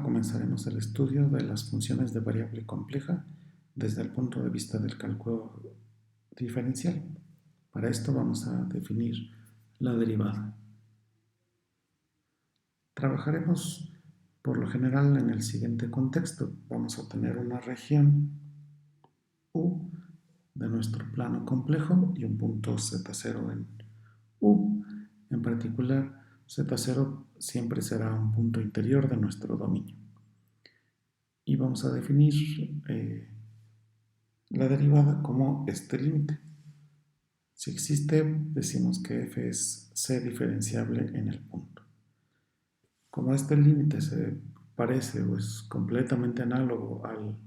Ahora comenzaremos el estudio de las funciones de variable compleja desde el punto de vista del cálculo diferencial. Para esto vamos a definir la derivada. Trabajaremos por lo general en el siguiente contexto. Vamos a tener una región U de nuestro plano complejo y un punto Z0 en U. En particular, Z0 siempre será un punto interior de nuestro dominio. Y vamos a definir la derivada como este límite. Si existe, decimos que f es c diferenciable en el punto. Como este límite se parece o es completamente análogo al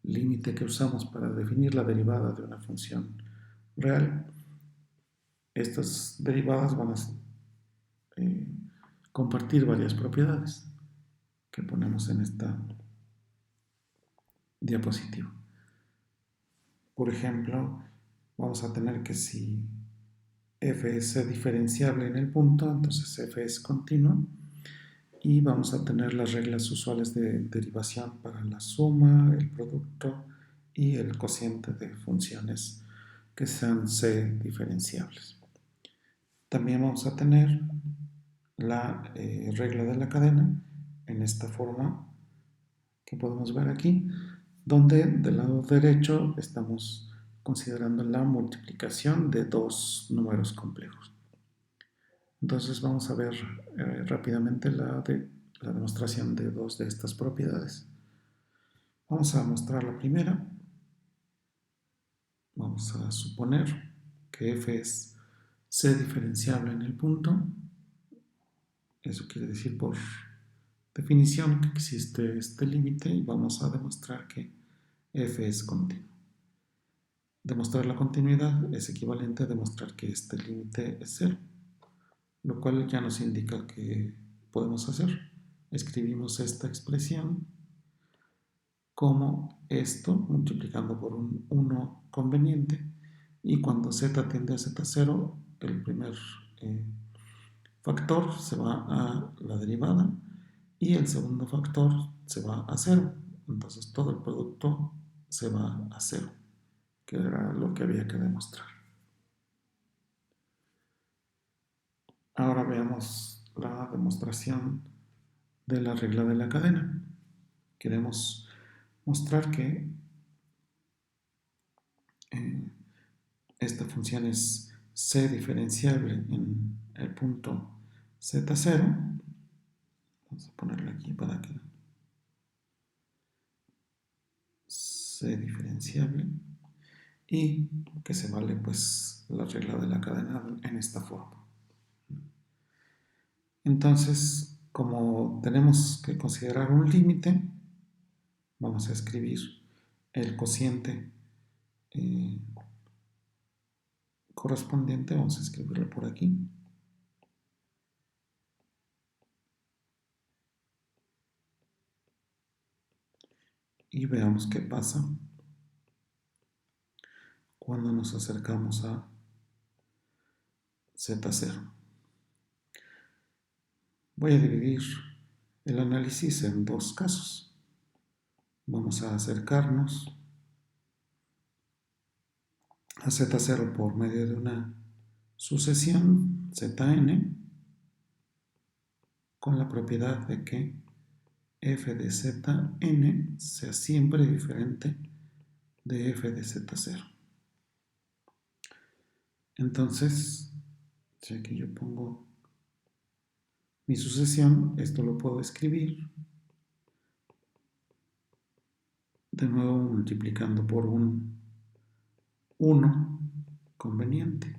límite que usamos para definir la derivada de una función real, estas derivadas van a compartir varias propiedades que ponemos en esta diapositiva. Por ejemplo, vamos a tener que si f es diferenciable en el punto, entonces f es continuo, y vamos a tener las reglas usuales de derivación para la suma, el producto y el cociente de funciones que sean c diferenciables. También vamos a tener la regla de la cadena en esta forma que podemos ver aquí, donde del lado derecho estamos considerando la multiplicación de dos números complejos. Entonces vamos a ver rápidamente la demostración de dos de estas propiedades. Vamos a mostrar la primera. Vamos a suponer que f es c diferenciable en el punto. Eso quiere decir por definición que existe este límite y vamos a demostrar que f es continuo. Demostrar la continuidad es equivalente a demostrar que este límite es cero, lo cual ya nos indica que podemos hacer. Escribimos esta expresión como esto multiplicando por un 1 conveniente, y cuando z tiende a z0, el primer factor se va a la derivada y el segundo factor se va a 0. Entonces todo el producto se va a 0, que era lo que había que demostrar. Ahora veamos la demostración de la regla de la cadena. Queremos mostrar que esta función es c diferenciable en el punto z0. Vamos a ponerlo aquí para que c diferenciable, y que se vale pues la regla de la cadena en esta forma. Entonces, como tenemos que considerar un límite, vamos a escribir el cociente correspondiente. Vamos a escribirlo por aquí. Y veamos qué pasa cuando nos acercamos a z0. Voy a dividir el análisis en dos casos. Vamos a acercarnos a z0 por medio de una sucesión zn con la propiedad de que f de zn sea siempre diferente de f de z0. Entonces, si aquí yo pongo mi sucesión, esto lo puedo escribir de nuevo multiplicando por un 1 conveniente.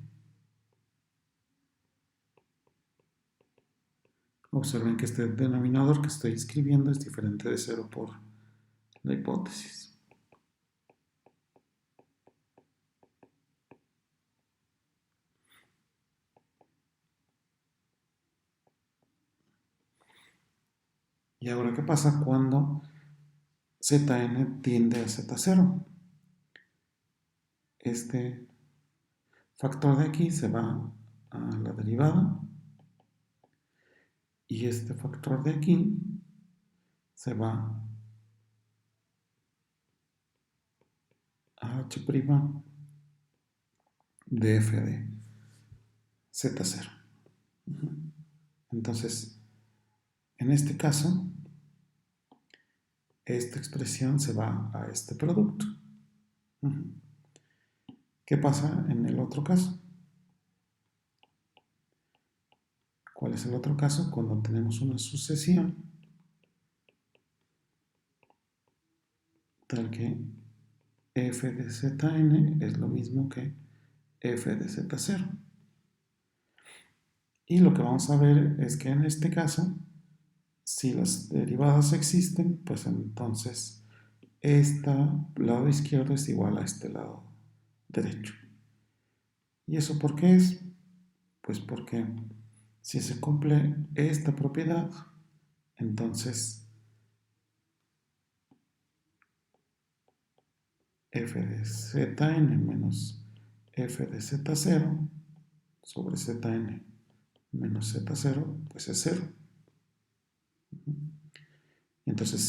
Observen que este denominador que estoy escribiendo es diferente de 0 por la hipótesis. ¿Y ahora qué pasa cuando zn tiende a z0? Este factor de aquí se va a la derivada y este factor de aquí se va a h' de f de z0. Entonces, en este caso, esta expresión se va a este producto. ¿Qué pasa en el otro caso? ¿Cuál es el otro caso? Cuando tenemos una sucesión tal que f de zn es lo mismo que f de z0. Y lo que vamos a ver es que en este caso, si las derivadas existen, pues entonces este lado izquierdo es igual a este lado derecho. ¿Y eso por qué es? Pues porque si se cumple esta propiedad, entonces f de zn menos f de z0 sobre zn menos z0, pues es 0. Entonces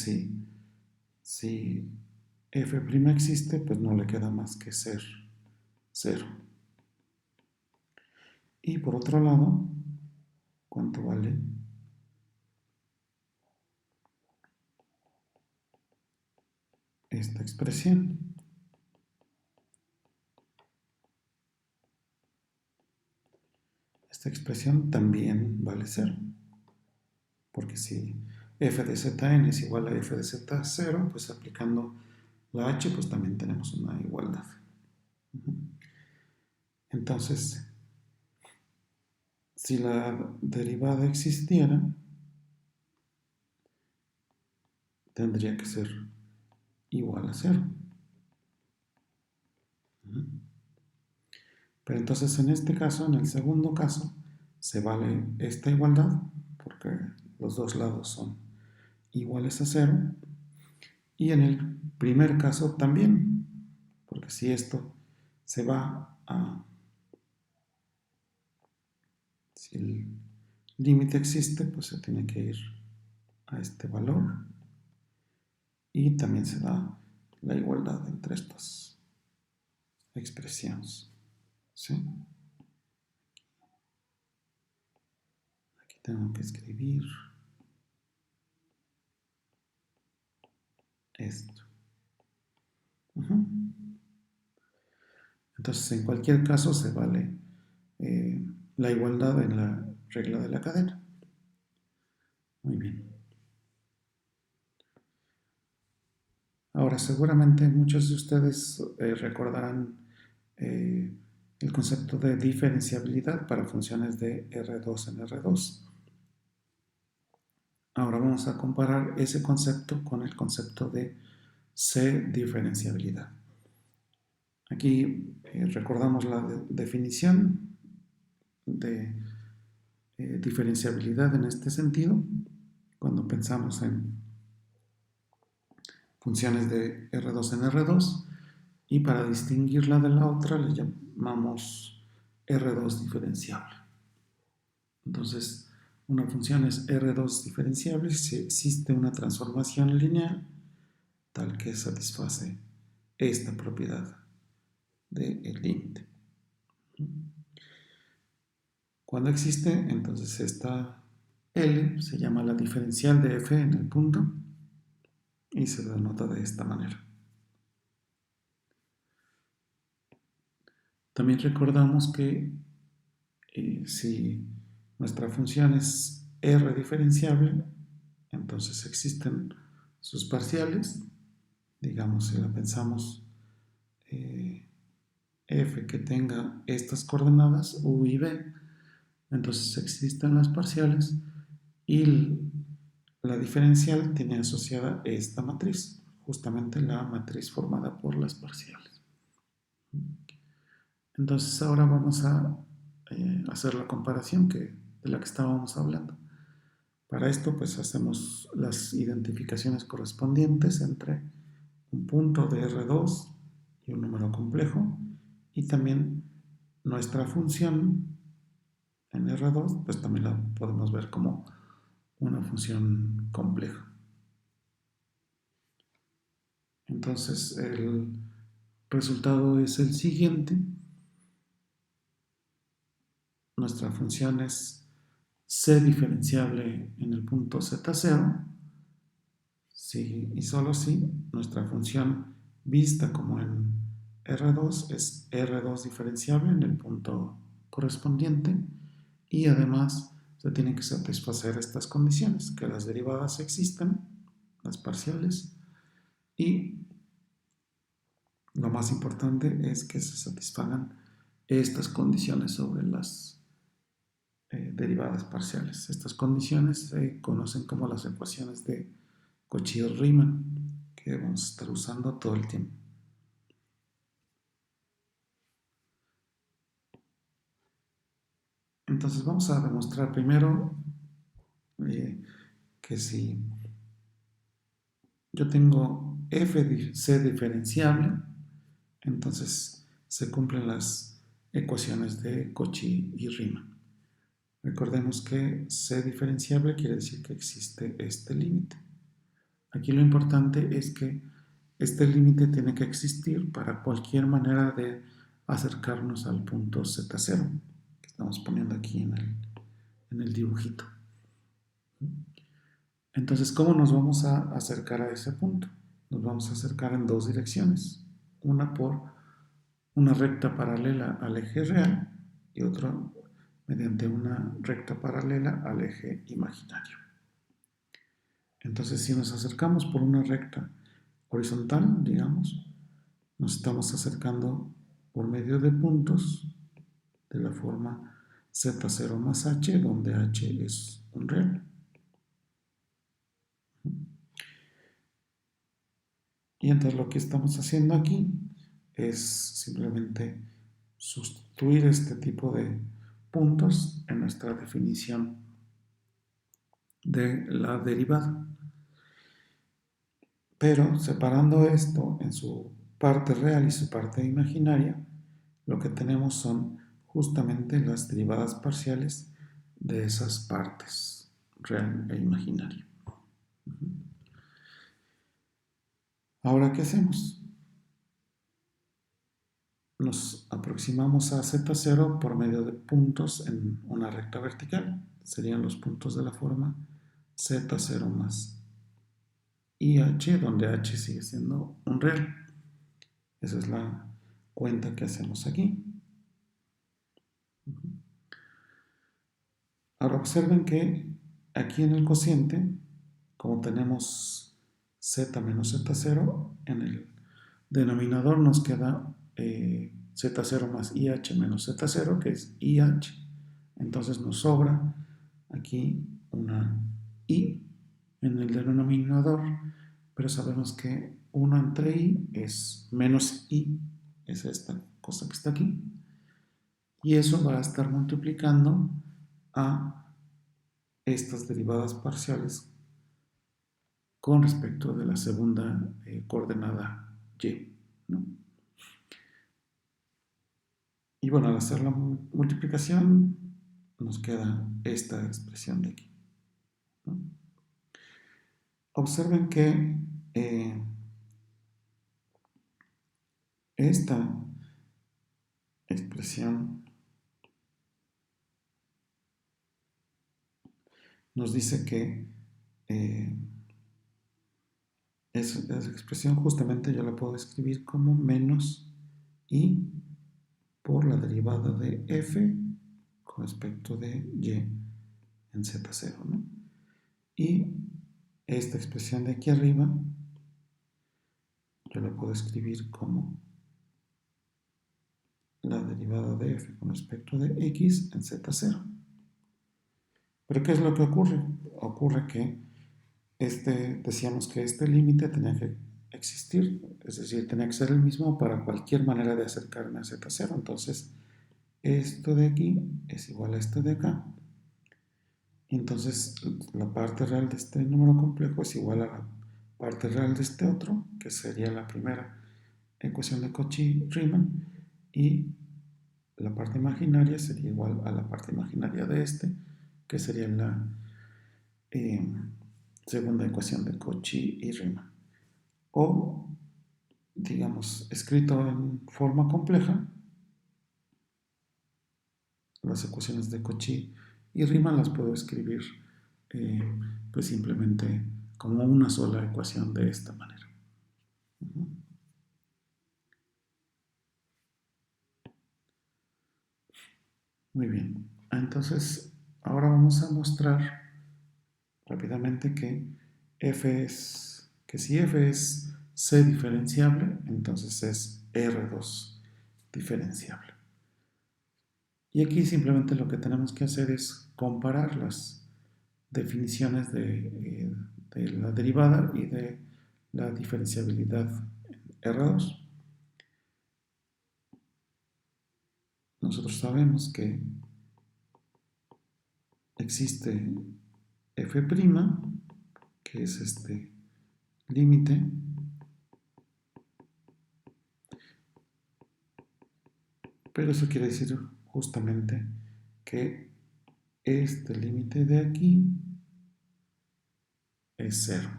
si f' existe, pues no le queda más que ser 0. Y por otro lado, ¿cuánto vale esta expresión? Esta expresión también vale 0. Porque si f de zn es igual a f de z0, pues aplicando la h, pues también tenemos una igualdad. Entonces, si la derivada existiera, tendría que ser igual a 0. Pero entonces en este caso, en el segundo caso, se vale esta igualdad, porque los dos lados son iguales a 0. Y en el primer caso también, porque si esto se va a... Si el límite existe, pues se tiene que ir a este valor. Y también se da la igualdad entre estas expresiones. ¿Sí? Aquí tengo que escribir esto. Entonces, en cualquier caso, se vale la igualdad en la regla de la cadena. Muy bien. Ahora, seguramente muchos de ustedes recordarán el concepto de diferenciabilidad para funciones de R2 en R2. Ahora vamos a comparar ese concepto con el concepto de C-diferenciabilidad. Aquí recordamos la definición de diferenciabilidad en este sentido cuando pensamos en funciones de R2 en R2 y para distinguirla de la otra le llamamos R2 diferenciable. Entonces, una función es R2 diferenciable si existe una transformación lineal tal que satisface esta propiedad del límite. Cuando existe, entonces esta L se llama la diferencial de f en el punto y se denota de esta manera. También recordamos que si nuestra función es R diferenciable, entonces existen sus parciales. Digamos, si la pensamos f que tenga estas coordenadas, u y b, entonces existen las parciales y la diferencial tiene asociada esta matriz, justamente la matriz formada por las parciales. Entonces ahora vamos a hacer la comparación de la que estábamos hablando. Para esto pues hacemos las identificaciones correspondientes entre un punto de R2 y un número complejo y también nuestra función en R2 pues también la podemos ver como una función compleja. Entonces el resultado es el siguiente. Nuestra función es c diferenciable en el punto z0, si y solo si nuestra función vista como en R2 es R2 diferenciable en el punto correspondiente, y además se tienen que satisfacer estas condiciones, que las derivadas existen, las parciales, y lo más importante es que se satisfagan estas condiciones sobre las derivadas parciales. Estas condiciones se conocen como las ecuaciones de Cauchy-Riemann, que vamos a estar usando todo el tiempo. Entonces vamos a demostrar primero que si yo tengo c diferenciable, entonces se cumplen las ecuaciones de Cauchy y Riemann. Recordemos que c diferenciable quiere decir que existe este límite. Aquí lo importante es que este límite tiene que existir para cualquier manera de acercarnos al punto z0 que estamos poniendo aquí en el dibujito. Entonces, ¿cómo nos vamos a acercar a ese punto? Nos vamos a acercar en dos direcciones. Una por una recta paralela al eje real y otra mediante una recta paralela al eje imaginario. Entonces, si nos acercamos por una recta horizontal, digamos, nos estamos acercando por medio de puntos de la forma z0 más h, donde h es un real. Y entonces lo que estamos haciendo aquí es simplemente sustituir este tipo de puntos en nuestra definición de la derivada. Pero separando esto en su parte real y su parte imaginaria, lo que tenemos son justamente las derivadas parciales de esas partes, real e imaginaria. Ahora, ¿qué hacemos? Nos aproximamos a z0 por medio de puntos en una recta vertical. Serían los puntos de la forma z0 más IH, donde h sigue siendo un real. Esa es la cuenta que hacemos aquí. Ahora observen que aquí en el cociente, como tenemos z menos z0, en el denominador nos queda z0 más IH menos z0, que es IH. Entonces nos sobra aquí una I en el denominador, pero sabemos que 1 entre I es menos I, es esta cosa que está aquí, y eso va a estar multiplicando a estas derivadas parciales con respecto de la segunda coordenada y, ¿no? Y bueno, al hacer la multiplicación nos queda esta expresión de aquí, ¿no? Observen que esta expresión nos dice que esa expresión justamente yo la puedo escribir como menos I por la derivada de f con respecto de y en z0, ¿no? Y esta expresión de aquí arriba yo la puedo escribir como la derivada de f con respecto de x en z0. Pero ¿qué es lo que ocurre? Ocurre que decíamos que este límite tenía que existir, es decir, tenía que ser el mismo para cualquier manera de acercarme a z0. Entonces, esto de aquí es igual a esto de acá. Y entonces, la parte real de este número complejo es igual a la parte real de este otro, que sería la primera ecuación de Cauchy-Riemann, y la parte imaginaria sería igual a la parte imaginaria de este, que sería la segunda ecuación de Cauchy y Riemann. O digamos, escrito en forma compleja, las ecuaciones de Cauchy y Riemann las puedo escribir eh, pues simplemente como una sola ecuación de esta manera. Muy bien, entonces ahora vamos a mostrar rápidamente que si f es c diferenciable, entonces es R2 diferenciable. Y aquí simplemente lo que tenemos que hacer es comparar las definiciones de la derivada y de la diferenciabilidad en R2. Nosotros sabemos que existe f', que es este límite, pero eso quiere decir justamente que este límite de aquí es 0.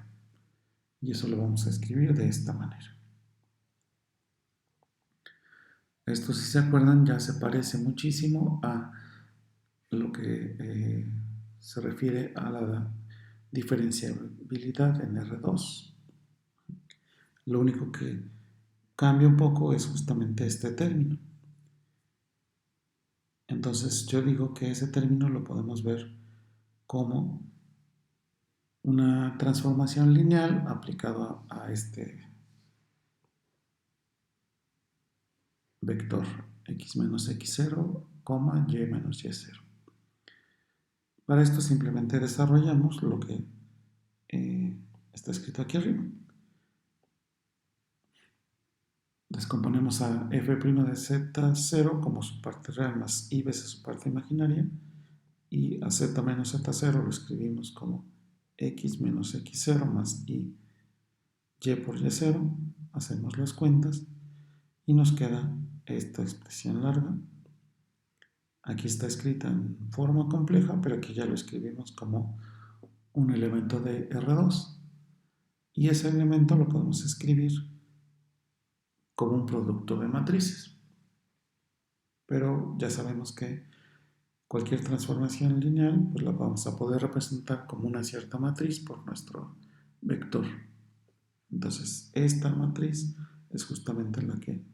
Y eso lo vamos a escribir de esta manera. Esto, si se acuerdan, ya se parece muchísimo a lo que se refiere a la diferenciabilidad en R2. Lo único que cambia un poco es justamente este término. Entonces yo digo que ese término lo podemos ver como una transformación lineal aplicada a este vector x menos x0, y menos y0. Para esto simplemente desarrollamos lo que está escrito aquí arriba. Descomponemos a f' de z0 como su parte real más i veces su parte imaginaria, y a z menos z0 lo escribimos como x menos x0 más y por y0. Hacemos las cuentas y nos queda esta expresión larga. Aquí está escrita en forma compleja, pero aquí ya lo escribimos como un elemento de R2, y ese elemento lo podemos escribir como un producto de matrices. Pero ya sabemos que cualquier transformación lineal pues la vamos a poder representar como una cierta matriz por nuestro vector. Entonces esta matriz es justamente la que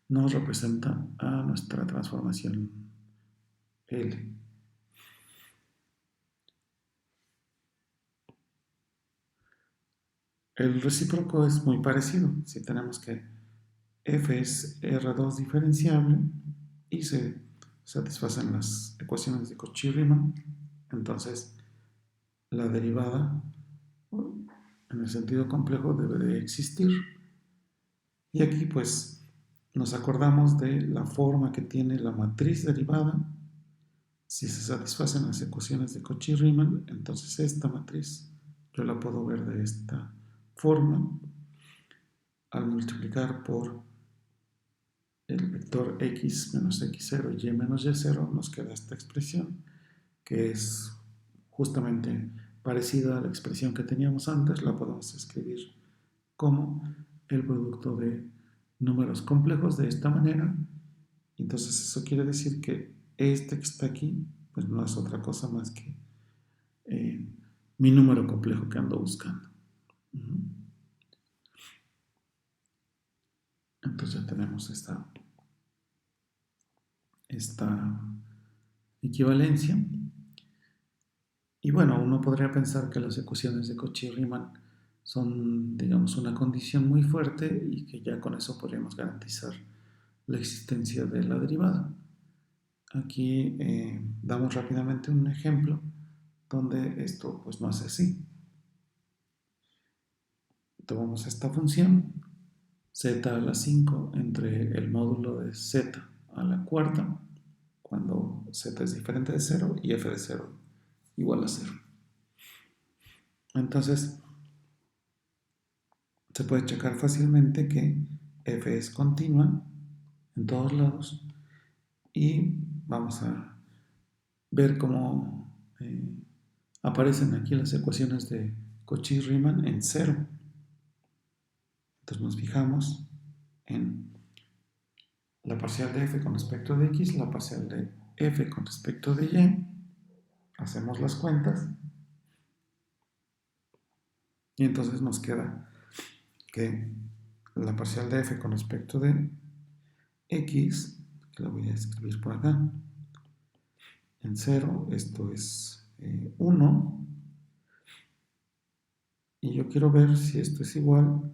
nos representa a nuestra transformación L. El recíproco es muy parecido. Si tenemos que f es R2 diferenciable y se satisfacen las ecuaciones de Cauchy-Riemann, entonces la derivada en el sentido complejo debe de existir. Y aquí pues nos acordamos de la forma que tiene la matriz derivada. Si se satisfacen las ecuaciones de Cauchy-Riemann, entonces esta matriz yo la puedo ver de esta forma. Al multiplicar por el vector x menos x0 y menos y0 nos queda esta expresión que es justamente parecida a la expresión que teníamos antes. La podemos escribir como el producto de números complejos de esta manera. Entonces eso quiere decir que este que está aquí pues no es otra cosa más que mi número complejo que ando buscando. Entonces ya tenemos esta equivalencia. Y bueno, uno podría pensar que las ecuaciones de Cauchy-Riemann son, digamos, una condición muy fuerte y que ya con eso podríamos garantizar la existencia de la derivada. Aquí damos rápidamente un ejemplo donde esto pues no es así. Tomamos esta función z a la 5 entre el módulo de z a la cuarta, cuando z es diferente de 0 y f de 0 igual a 0. Entonces, se puede checar fácilmente que f es continua en todos lados y vamos a ver cómo aparecen aquí las ecuaciones de Cauchy-Riemann en 0. Entonces nos fijamos en la parcial de f con respecto de x, la parcial de f con respecto de y, hacemos las cuentas y entonces nos queda que la parcial de f con respecto de x, que la voy a escribir por acá, en 0, esto es 1, y yo quiero ver si esto es igual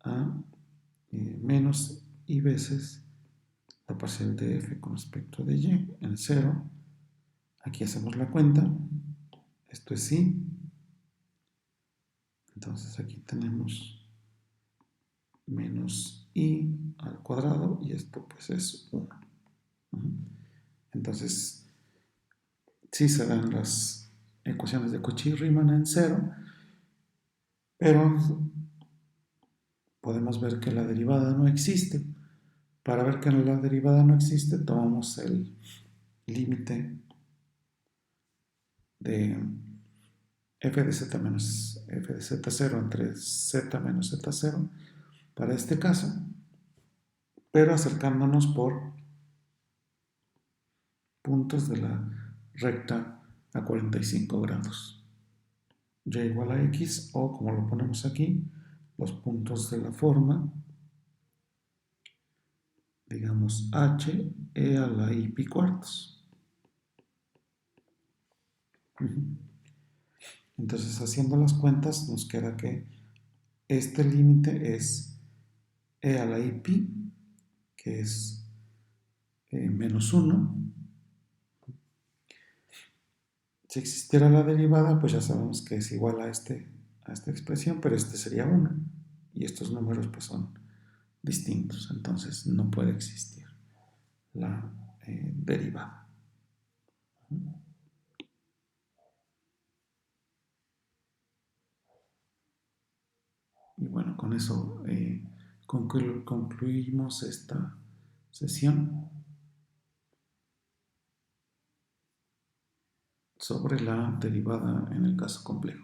a menos y veces la parcial de f con respecto de y en 0. Aquí hacemos la cuenta, esto es y, entonces aquí tenemos menos y al cuadrado y esto pues es 1. Entonces, sí se dan las ecuaciones de Cauchy-Riemann en 0, pero podemos ver que la derivada no existe. Para ver que la derivada no existe, tomamos el límite de f de z menos f de z0 entre z menos z0 para este caso, pero acercándonos por puntos de la recta a 45 grados. Y igual a x, o como lo ponemos aquí, los puntos de la forma, digamos h, e a la i pi cuartos. Entonces, haciendo las cuentas, nos queda que este límite es e a la i pi, que es menos 1. Si existiera la derivada, pues ya sabemos que es igual a esta expresión, pero este sería 1. Y estos números pues son distintos, entonces no puede existir la derivada. Y bueno, con eso concluimos esta sesión sobre la derivada en el caso complejo.